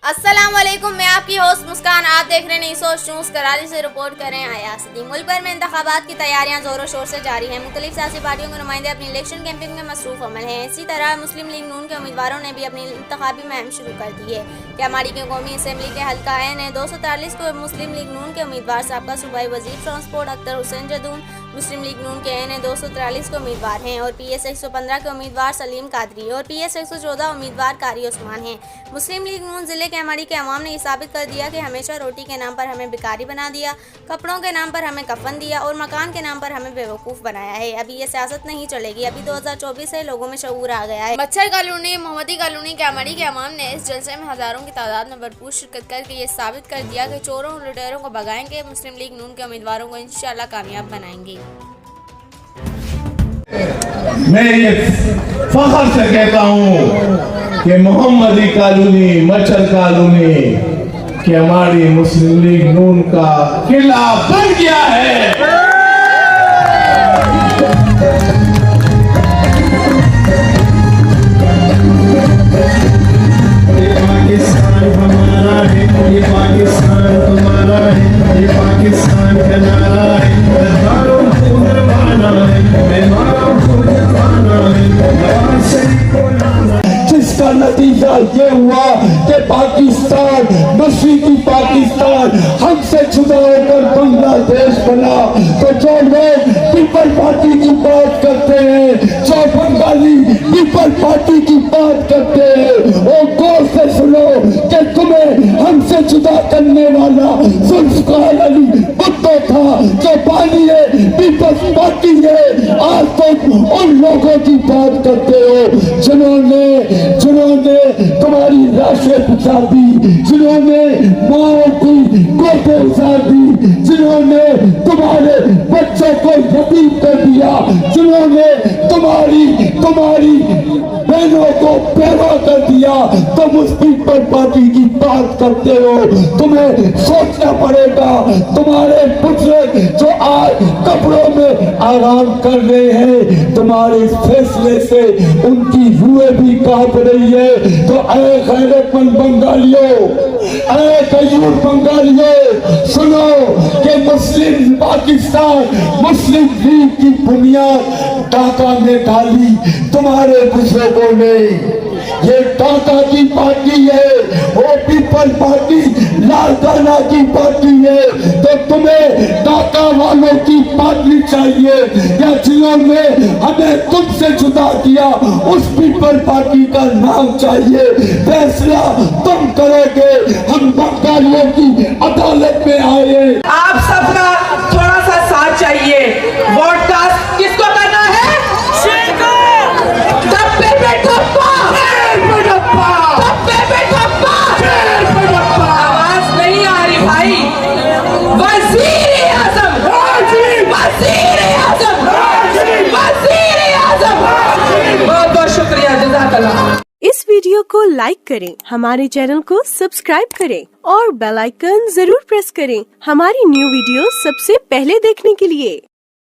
अस्सलाम वालेकुम, मैं आपकी होस्ट मुस्कान। आप देख रहे हैं सोच न्यूज़। कराची से रिपोर्ट कर रहे हैं आयासदी। मुल्क भर में इंतखाबात की तैयारियां जोरों शोर से जारी हैं। मुख्तलिफ सियासी पार्टियों के नुमाइंदे अपनी इलेक्शन कैंपेनिंग में मसरूफ अमल हैं। इसी तरह मुस्लिम लीग नून के उम्मीदवारों ने भी अपनी इंतखाबी मुहिम शुरू कर दी है। कैमाड़ी के कौमी असम्बली के हल्का ने 243 को मुस्लिम लीग नून के उम्मीदवार साबका सूबाई वजीर ट्रांसपोर्ट अख्तर हुसैन जदून, मुस्लिम लीग नून के ने 243 के उम्मीदवार हैं और PS 115 के उम्मीदवार सलीम कादरी और PS 114 उम्मीदवार कारी उस्मान हैं। मुस्लिम लीग नून जिले कैमाड़ी के अवाम ने ये साबित कर दिया कि हमेशा रोटी के नाम पर हमें भिखारी बना दिया, कपड़ों के नाम पर हमें कफन दिया और मकान के नाम पर हमें बेवकूफ़ बनाया है। अभी ये सियासत नहीं चलेगी। अभी 2024 से लोगों में शऊर आ गया है। मच्छर कॉलोनी, मोहम्मदी कॉलोनी, कैमाड़ी के अवाम ने इस जलसे में हज़ारों की तादाद में भरपूर शिरकत करके ये साबित कर दिया कि चोरों और लुटेरों को भगाएंगे, मुस्लिम लीग नून के उम्मीदवारों को इंशाल्लाह कामयाब बनाएंगे। मैं ये फख्र से कहता हूँ कि मोहम्मदी कॉलोनी, मच्छर कॉलोनी कि हमारी मुस्लिम लीग नून का किला बन गया है। पाकिस्तान हमारा है, ये पाकिस्तान तुम्हारा है, ये पाकिस्तान का नारा है, जिसका नतीजा ये हुआ कि पाकिस्तान, मशरकी पाकिस्तान हमसे जुदा होकर बांग्लादेश बना। तो जो लोग पीपल पार्टी की बात करते हैं, जो बंगाली पीपल पार्टी की बात करते हैं, वो गौर से सुनो कि तुम्हें हमसे जुदा करने वाला जुल्फकार अली भुट्टो था जो बानी है पीपल्स पार्टी है। आज तुम उन लोगों की बात करते हो जिन्होंने तुम्हारी लाशें बिछा दी, जिन्होंने माओ की गोते उतार दी, जिन्होंने तुम्हारे बच्चों को यतीम कर दिया, जिन्होंने तुम्हारी बहनों को बेवा कर दिया, तुम उस पीपल पार्टी की बात करते हो। तुम्हें सोचना पड़ेगा। तुम्हारे पुत्र जो आज कब्रों में आराम कर रहे हैं, तुम्हारे इस फैसले से उनकी रूहें भी कांप रही है। तो ऐ गैरतमंद बंगालियों, ऐ कयूर बंगालियों, सुनो कि मुस्लिम पाकिस्तान, मुस्लिम लीग की बुनियाद ढाका में डाली तुम्हारे बुजुर्गों ने। ये ढाका की पार्टी है, वो पीपल पार्टी लालदाना की पार्टी है। तो तुम्हें ढाका वालों की पार्टी चाहिए या जिन्होंने हमें तुमसे जुदा किया उस पीपल पार्टी का नाम चाहिए। फैसला तुम करोगे। हम बंगालियों की अदालत में आए। आप सबका थोड़ा सा साथ चाहिए। वोटकास्ट किसको करना है? धब्बे पे धब्बा, धब्बे पे धब्बा। आवाज नहीं आ रही भाई। वजीर आजम, वजीर आजम, वजीर आजम। बहुत बहुत शुक्रिया, जज़ाकल्लाह। इस वीडियो को लाइक करें, हमारे चैनल को सब्सक्राइब करें और बेल आइकन जरूर प्रेस करें हमारी न्यू वीडियो सबसे पहले देखने के लिए।